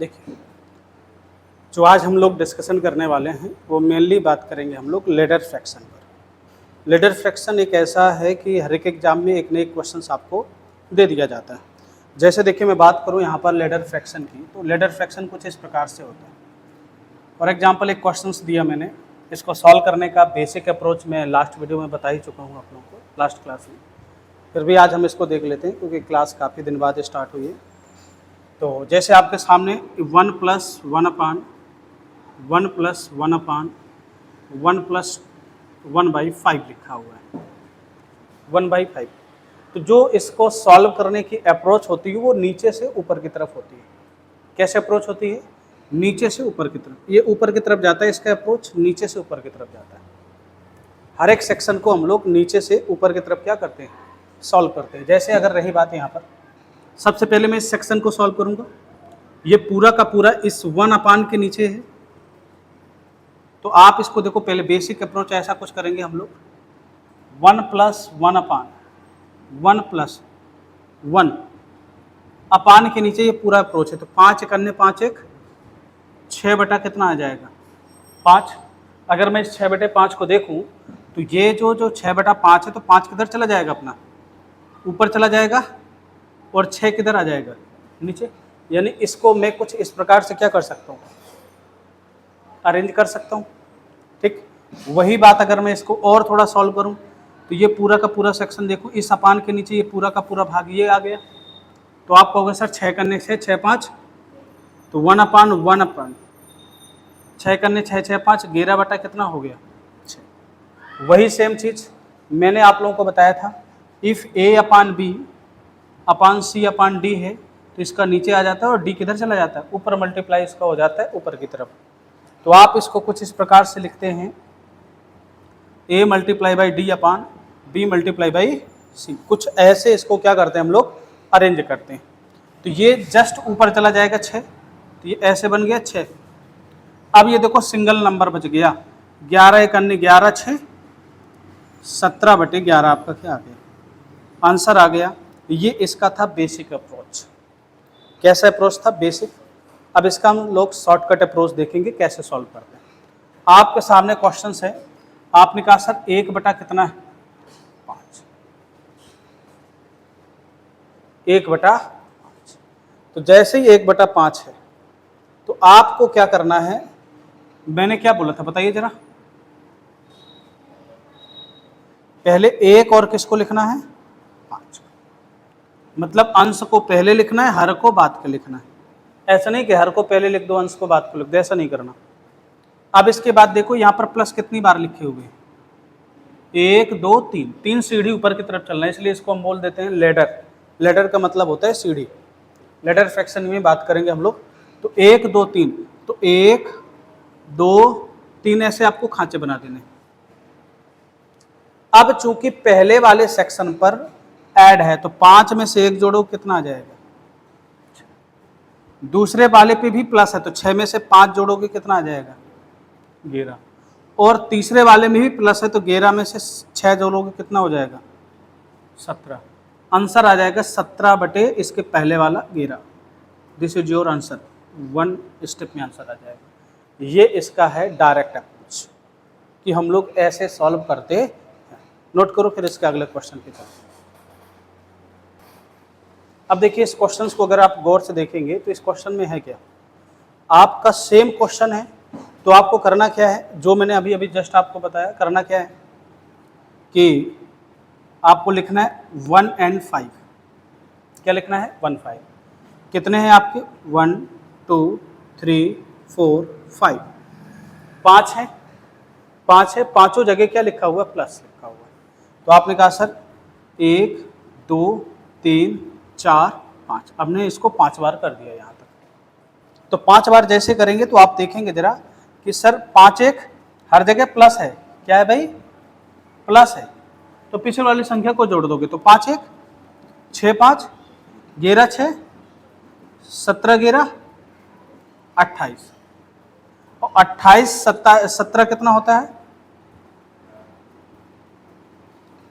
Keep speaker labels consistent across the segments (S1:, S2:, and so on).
S1: देखिए, जो आज हम लोग डिस्कशन करने वाले हैं वो मेनली बात करेंगे हम लोग लेडर फ्रैक्शन पर। लेडर फ्रैक्शन एक ऐसा है कि हर एक एग्जाम में एक न एक क्वेश्चन आपको दे दिया जाता है। जैसे देखिए, मैं बात करूं यहाँ पर लेडर फ्रैक्शन की, तो लेडर फ्रैक्शन कुछ इस प्रकार से होता है। फॉर एग्जाम्पल, एक क्वेश्चन दिया मैंने, इसको सॉल्व करने का बेसिक अप्रोच मैं लास्ट वीडियो में बता ही चुका हूँ आप लोगों को, लास्ट क्लास में। फिर भी आज हम इसको देख लेते हैं क्योंकि क्लास काफ़ी दिन बाद स्टार्ट हुई है। तो जैसे आपके सामने 1 + 1 अपान 1 + 1 अपान 1 + 1/5 लिखा हुआ है, 1/5। तो जो इसको सॉल्व करने की अप्रोच होती है वो नीचे से ऊपर की तरफ होती है। कैसे अप्रोच होती है? नीचे से ऊपर की तरफ। ये ऊपर की तरफ जाता है, इसका अप्रोच नीचे से ऊपर की तरफ जाता है। हर एक सेक्शन को हम लोग नीचे से ऊपर की तरफ क्या करते हैं? सॉल्व करते हैं। जैसे अगर रही बात यहाँ पर, सबसे पहले मैं इस सेक्शन को सॉल्व करूंगा। ये पूरा का पूरा इस 1 अपान के नीचे है। तो आप इसको देखो, पहले बेसिक अप्रोच ऐसा कुछ करेंगे हम लोग, 1 + 1 अपान 1 + 1 अपान के नीचे ये पूरा अप्रोच है। तो 5 × 1 = 5 × 1 6 बटा कितना आ जाएगा? 5। अगर मैं इस 6/5 को देखूं तो ये जो 6/5 है, तो 5 किधर चला जाएगा? अपना ऊपर चला जाएगा, और 6 किधर आ जाएगा? नीचे। यानी इसको मैं कुछ इस प्रकार से क्या कर सकता हूँ? अरेंज कर सकता हूँ। ठीक, वही बात अगर मैं इसको और थोड़ा सॉल्व करूँ तो ये पूरा का पूरा सेक्शन देखो, इस अपान के नीचे ये पूरा का पूरा भाग ये आ गया। तो आप कहोगे सर 6 × 6 = 5, तो 1 अपान 1 अपान 6 × 6 = 5, 11 बटा कितना हो गया? 6। वही सेम चीज़ मैंने आप लोगों को बताया था, if A upon B upon C upon D है तो इसका नीचे आ जाता है और D किधर चला जाता है? ऊपर मल्टीप्लाई इसका हो जाता है ऊपर की तरफ। तो आप इसको कुछ इस प्रकार से लिखते हैं, A × D upon B × C। कुछ ऐसे इसको क्या करते हैं हम लोग? अरेंज करते हैं। तो ये जस्ट ऊपर चला जाएगा 6, तो ये ऐसे बन गया 6। अब ये देखो सिंगल नंबर बच गया, 11 × 1 = 11, 6 17/11 आपका क्या आ गया? आंसर आ गया। ये इसका था बेसिक अप्रोच। कैसा अप्रोच था? बेसिक। अब इसका हम लोग शॉर्टकट अप्रोच देखेंगे कैसे सॉल्व करते हैं। आपके सामने क्वेश्चन है, आपने कहा सर 1 बटा कितना है? 5। 1/5। तो जैसे ही 1/5 है तो आपको क्या करना है? मैंने क्या बोला था बताइए जरा। पहले 1 और किसको लिखना है? 5। मतलब अंश को पहले लिखना है, हर को बाद के लिखना है। ऐसा नहीं कि हर को पहले लिख दो, अंश को बाद को लिख दो, ऐसा नहीं करना। अब इसके बाद देखो यहाँ पर प्लस कितनी बार लिखे हुए हैं? 1 2 3, 3 सीढ़ी ऊपर की तरफ चलना है, इसलिए इसको हम बोल देते हैं लेडर। लेडर का मतलब होता है सीढ़ी। लेडर फ्रैक्शन में बात करेंगे हम लोग। तो 1 2 3, तो 1 2 3 ऐसे आपको खांचे बना देने। अब चूंकि पहले वाले सेक्शन पर ऐड है तो 5 में से 1 जोड़ो, कितना आ जाएगा? दूसरे वाले पे भी प्लस है तो 6 में से 5 जोड़ोगे, कितना आ जाएगा? 11। और तीसरे वाले में भी प्लस है तो 11 में से 6 जोड़ोगे, कितना हो जाएगा? 17। आंसर आ जाएगा 17 बटे इसके पहले वाला 11। This is your answer. 1 step में आंसर आ जाएगा। ये इसका है डायरेक्ट अप्रोच कि हम लोग ऐसे सॉल्व करते हैं। नोट करो फिर इसके अगले क्वेश्चन की तरफ। अब देखिए, इस क्वेश्चन को अगर आप गौर से देखेंगे तो इस क्वेश्चन में है क्या? आपका सेम क्वेश्चन है, तो आपको करना क्या है? जो मैंने अभी जस्ट आपको बताया, करना क्या है कि आपको लिखना है 1 and 5। क्या लिखना है? 1 5। कितने हैं आपके? 1 2 3 4 5। 5 है, 5 है। पांचों जगह क्या लिखा हुआ? प्लस लिखा हुआ है। तो आपने कहा सर 1 2 3 4 5। हमने इसको 5 बार कर दिया यहाँ तक। तो 5 बार जैसे करेंगे तो आप देखेंगे जरा कि सर 5 1 हर जगह प्लस है। क्या है भाई? प्लस है। तो पिछले वाली संख्या को जोड़ दोगे तो 5 1 6 5 11 6 17 11 28। और 28 17 कितना होता है?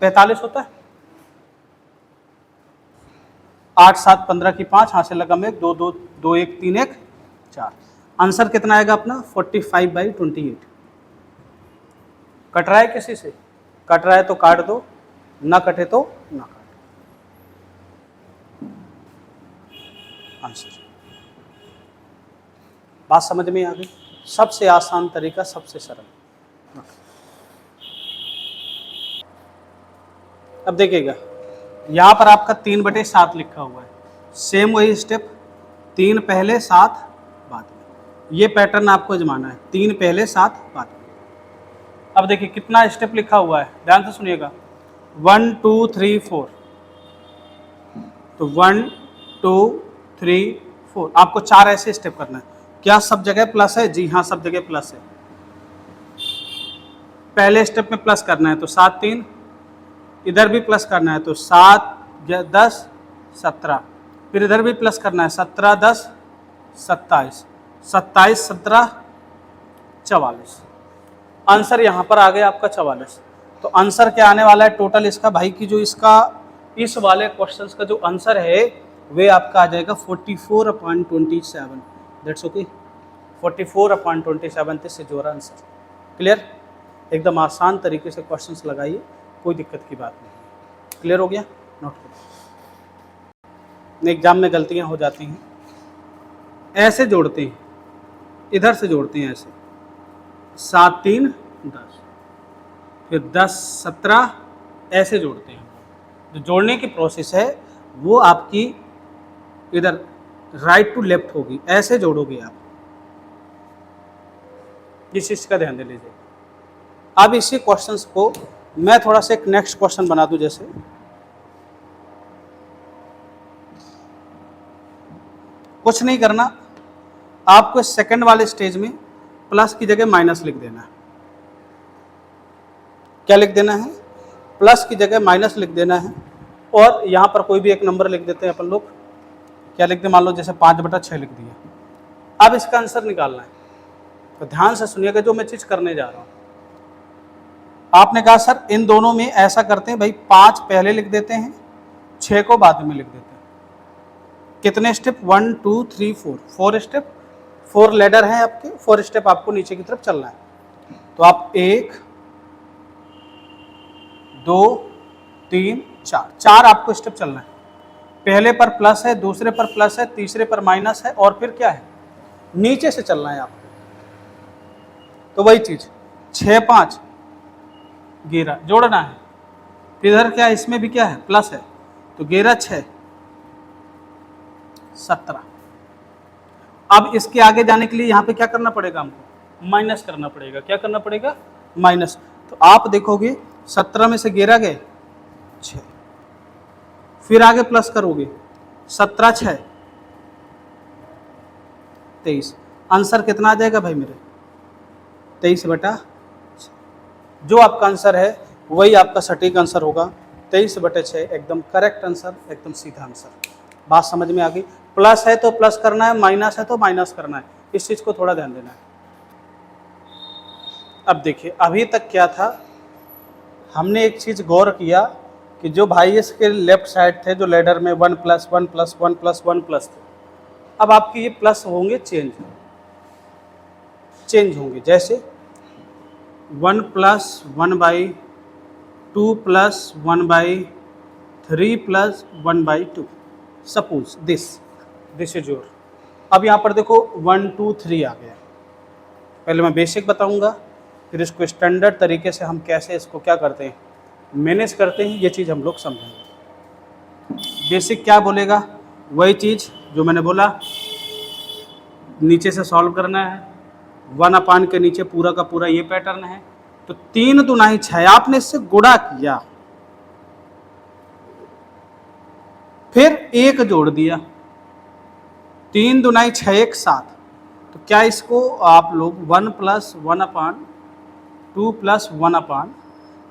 S1: 45 होता है। 8 7 15 की 5, हाथ से लगा में 1 2 2 2 1 3 1 4। आंसर कितना आएगा अपना 45/28। कट रहा है किसी से? कट रहा है तो काट दो, ना कटे तो ना काटो। आंसर बात समझ में आ गई? सबसे आसान तरीका, सबसे सरल। अब देखिएगा यहाँ पर आपका 3/7 लिखा हुआ है, सेम वही स्टेप, 3 पहले 7 बाद में। ये पैटर्न आपको आजमाना है, 3 पहले 7 बाद में। अब देखिए कितना स्टेप लिखा हुआ है, ध्यान से सुनिएगा। 1 2 3 4, तो 1 2 3 4, आपको 4 ऐसे स्टेप करना है। क्या सब जगह प्लस है? जी हाँ, सब जगह प्लस है। पहले स्टेप में प्लस करना है तो 7 3, इधर भी प्लस करना है तो 7 10 17, फिर इधर भी प्लस करना है 17 10 27, 27 17 44। आंसर यहाँ पर आ गया आपका 44। तो आंसर क्या आने वाला है टोटल इसका भाई की, जो इसका इस वाले क्वेश्चंस का जो आंसर है वे आपका आ जाएगा 44/27। That's okay, 44/27 this is your answer. Clear? एकदम आसान तरीके से क्वेश्चंस लगाइए, कोई दिक्कत की बात नहीं। क्लियर हो गया? नोट करो। एग्जाम में गलतियां हो जाती हैं, ऐसे जोड़ते हैं, इधर से जोड़ते हैं ऐसे, 7 3 10, फिर 10 17 ऐसे जोड़ते हैं। जो जोड़ने की प्रोसेस है वो आपकी इधर राइट टू लेफ्ट होगी, ऐसे जोड़ोगे आप। इस चीज का ध्यान दे लीजिए। अब इसी क्वेश्चंस को मैं थोड़ा सा एक नेक्स्ट क्वेश्चन बना दूं, जैसे कुछ नहीं करना, आपको सेकंड वाले स्टेज में प्लस की जगह माइनस लिख देना है। क्या लिख देना है? प्लस की जगह माइनस लिख देना है, और यहाँ पर कोई भी एक नंबर लिख देते हैं अपन लोग। क्या लिख दें? मान लो जैसे 5/6 लिख दिया। अब इसका आंसर निकालना है, तो ध्यान से सुनिएगा जो मैं चीज करने जा रहा हूँ। आपने कहा सर इन दोनों में ऐसा करते हैं भाई, 5 पहले लिख देते हैं, 6 को बाद में लिख देते हैं। कितने स्टेप? 1 2 3 4, 4 स्टेप, 4 लेडर हैं आपके, 4 स्टेप आपको नीचे की तरफ चलना है। तो आप 1 2 3 4 आपको स्टेप चलना है। पहले पर प्लस है, दूसरे पर प्लस है, तीसरे पर माइनस है, और फिर क्या है? नीचे से चलना है आपको। तो वही चीज 6 5 11 जोड़ना है। इधर क्या है? इसमें भी क्या है? प्लस है, तो 11 6 17। अब इसके आगे जाने के लिए यहाँ पे क्या करना पड़ेगा हमको? माइनस करना पड़ेगा। क्या करना पड़ेगा? माइनस। तो आप देखोगे 17 में से 11 गए 6, फिर आगे प्लस करोगे 17 6 23। आंसर कितना आ जाएगा भाई मेरे? 23/6। जो आपका आंसर है वही आपका सटीक आंसर होगा, 23/6 एकदम करेक्ट आंसर, एकदम सीधा आंसर। बात समझ में आ गई? प्लस है तो प्लस करना है, माइनस है तो माइनस करना है, इस चीज को थोड़ा ध्यान देना है। अब देखिए अभी तक क्या था, हमने एक चीज गौर किया कि जो भाई इसके लेफ्ट साइड थे, जो लेडर में 1 + 1 + 1 + 1 प्लस थे, अब आपके ये प्लस होंगे चेंज होंगे। जैसे 1 + 1/2 + 1/3 + 1/2। Suppose this is your. अब यहाँ पर देखो 1 2 3 आ गया। पहले मैं बेसिक बताऊंगा, फिर इसको स्टैंडर्ड तरीके से हम कैसे इसको क्या करते हैं, मैनेज करते हैं, ये चीज़ हम लोग समझेंगे। बेसिक क्या बोलेगा? वही चीज़ जो मैंने बोला, नीचे से सॉल्व करना है। 1/, के नीचे पूरा का पूरा ये पैटर्न है। तो 3 दूनी 6, आपने इससे गुणा किया, फिर 1 जोड़ दिया, 3 दूनी 6 1 7। तो क्या इसको आप लोग 1 + 1/2 + 1/,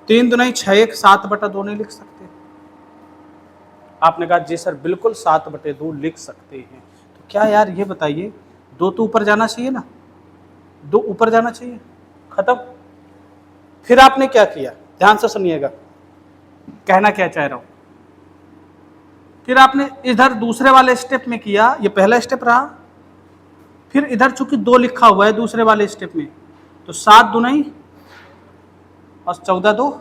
S1: 3 दूनी 6 1 7/2 नहीं लिख सकते? आपने कहा जी सर बिल्कुल 7/2 लिख सकते हैं। तो क्या यार ये बताइए, 2 तो ऊपर जाना चाहिए ना, 2 ऊपर जाना चाहिए, खत्म। फिर आपने क्या किया? ध्यान से सुनिएगा, कहना क्या चाह रहा हूं। फिर आपने इधर दूसरे वाले स्टेप में किया, ये पहला स्टेप रहा, फिर इधर चूंकि 2 लिखा हुआ है दूसरे वाले स्टेप में, तो 7 दूनी और 14 2, तो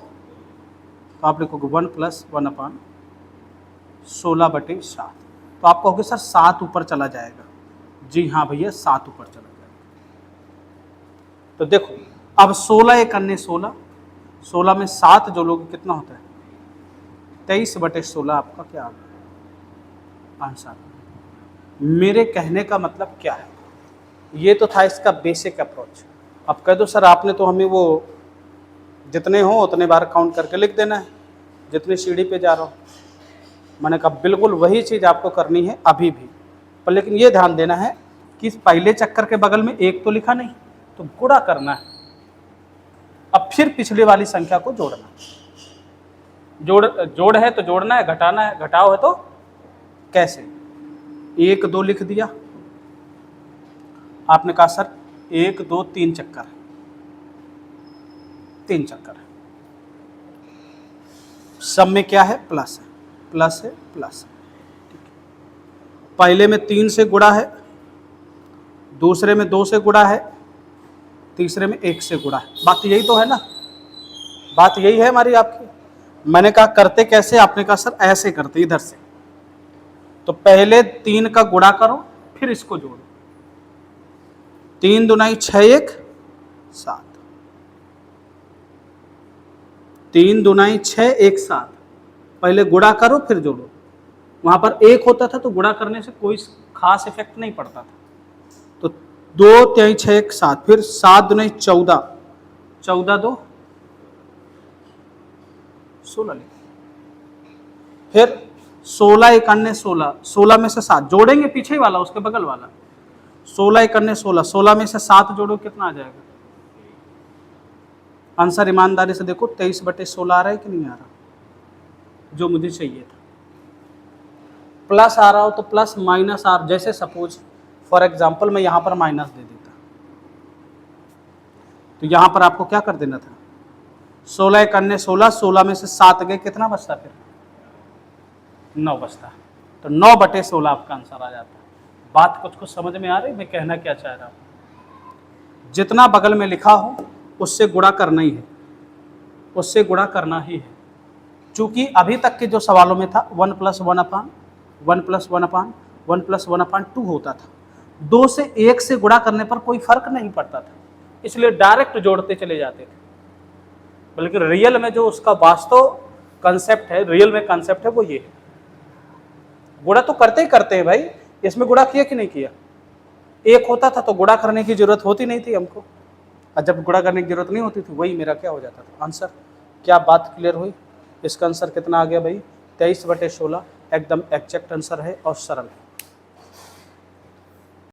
S1: आप लिखोगे 1 + 1/16/7। तो आप कहोगे सर 7 ऊपर चला जाएगा। जी हाँ भैया, 7 ऊपर चला जाएगा। तो देखो अब 16 एक अन्य 16, 16 में 7 जो लोग कितना होता है 23/16 आपका क्या आंसर। मेरे कहने का मतलब क्या है, ये तो था इसका बेसिक अप्रोच। अब कह दो सर आपने तो हमें वो जितने हो उतने बार काउंट करके लिख देना है जितनी सीढ़ी पे जा रहा हो। मैंने कहा बिल्कुल वही चीज़ आपको करनी है अभी भी, पर लेकिन ये ध्यान देना है कि पहले चक्कर के बगल में 1 तो लिखा नहीं, तो गुणा करना है। अब फिर पिछले वाली संख्या को जोड़ना, जोड़ है तो जोड़ना है, घटाना है, घटाओ है तो कैसे। 1 2 लिख दिया, आपने कहा सर 1 2 3 चक्कर, 3 चक्कर है। सब में क्या है प्लस है, प्लस है, प्लस है। पहले में 3 से गुणा है, दूसरे में 2 से गुणा है, तीसरे में 1 से गुणा है। बात यही तो है ना, बात यही है हमारी आपकी। मैंने कहा करते कैसे, आपने कहा सर ऐसे करते इधर से। तो पहले 3 का गुणा करो फिर इसको जोड़ो। 3 दूनी 6 1 7, 3 दूनी 6 1 7। पहले गुणा करो फिर जोड़ो। वहां पर 1 होता था तो गुणा करने से कोई खास इफेक्ट नहीं पड़ता था। तो 2 3 6 1 7, फिर 7 दूनी 14, 14 2 16 लिख, फिर 16 1 अन्य 16, 16 में से 7 जोड़ेंगे, पीछे वाला उसके बगल वाला। 16 1 अन्य 16, 16 में से 7 जोड़ो कितना आ जाएगा आंसर। ईमानदारी से देखो 23/16 आ रहा है कि नहीं आ रहा, जो मुझे चाहिए था। प्लस आ रहा हो तो प्लस, माइनस आ, जैसे सपोज फॉर एग्जांपल मैं यहाँ पर माइनस दे देता, तो यहाँ पर आपको क्या कर देना था 16 1 अन्य 16, 16 में से 7 गए, कितना बचता फिर 9 बचता। तो 9/16 आपका आंसर आ जाता है। बात कुछ समझ में आ रही, मैं कहना क्या चाह रहा हूँ। जितना बगल में लिखा हो उससे गुणा करना ही है, उससे गुणा करना ही है। चूंकि अभी तक के जो सवालों में था 1 + 1/1/2 होता था, 2 से 1 से गुणा करने पर कोई फर्क नहीं पड़ता था, इसलिए डायरेक्ट जोड़ते चले जाते थे। बल्कि रियल में जो उसका वास्तव कंसेप्ट है, रियल में कंसेप्ट है वो ये है। गुणा तो करते ही करते हैं भाई, इसमें गुणा किया कि नहीं किया। 1 होता था तो गुणा करने की जरूरत होती नहीं थी हमको, और जब गुणा करने की जरूरत नहीं होती थी वही मेरा क्या हो जाता था आंसर। क्या बात क्लियर हुई। इसका आंसर कितना आ गया भाई 23/16, एकदम एग्जैक्ट आंसर है और सरल है।